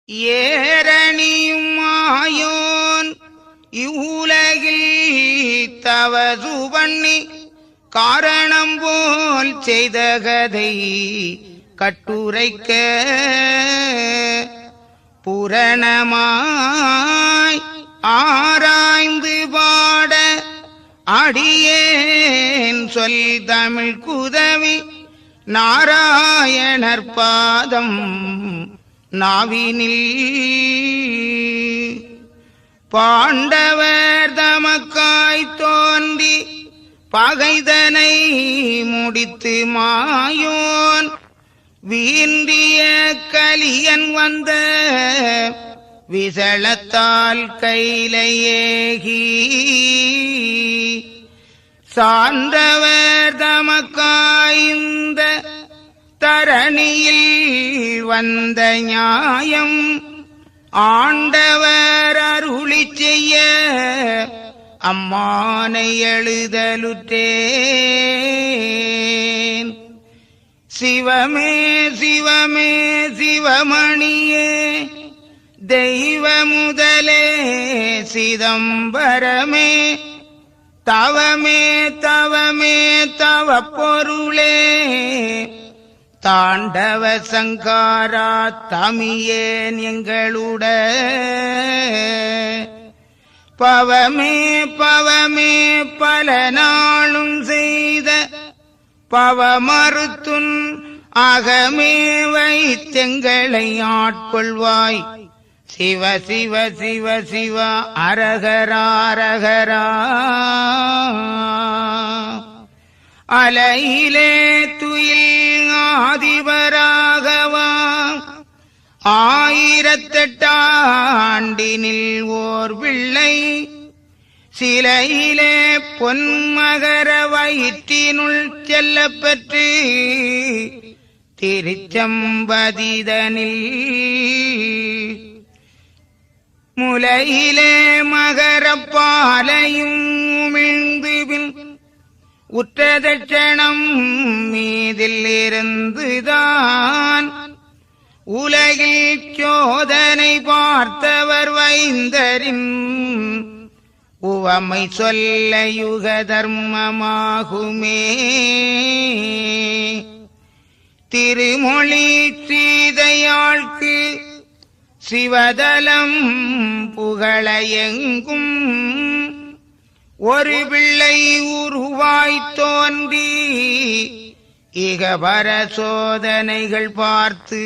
ஏரணியும் மாயோன் இவ்வுலகில் தவது பண்ணி காரணம் போல் செய்த கதை கட்டுரைக்க புரணமாய் ஆராய்ந்து பாட அடியேன் சொல் தமிழ் குதவி நாராயணர் பாதம் நாவினில் பாண்டவர் தமக்காய் தோன்றி பகைதனை முடித்து மாயோன் வீந்திய கலியன் வந்த விசலத்தால் கையிலேகி சார்ந்தவர் தமக்காய்ந்த தரணியில் வந்த நியாயம் ஆண்டவர் அருளி செய்ய அம்மானை எழுதலுற்றேன். சிவமே சிவமே சிவமணியே தெய்வ முதலே சிதம்பரமே தவமே தவமே தவ பொருளே தாண்டவ சங்காரா தமியேன் எங்களுட பவமே பவமே பல நாளும் செய்த பவமறுத்துன் அகமே வைத்தெங்களை ஆட்கொள்வாய். சிவ சிவ சிவ சிவ அரகரா அலையிலே துயில் ஆதிபராகவா ஆயிரத்தெட்டாண்டினில் ஓர் பிள்ளை சிலையிலே பொன்மகர வயிற்றினுள் செல்லப் பெற்று திருச்சம்பதிதனில் முலையிலே மகரப்பாலையும் உமிழ்ந்துபின் உற்றதட்சணம் மீதில் இருந்துதான் உலகில் சோதனை பார்த்தவர் வைந்தரின் உவமை சொல்ல யுக தர்மமாகுமே. திருமொழி சீதையாழ்க்கு சிவதலம் புகழ எங்கும் ஒரு பிள்ளை உருவாய்த் தோன்றி இகபர சோதனைகள் பார்த்து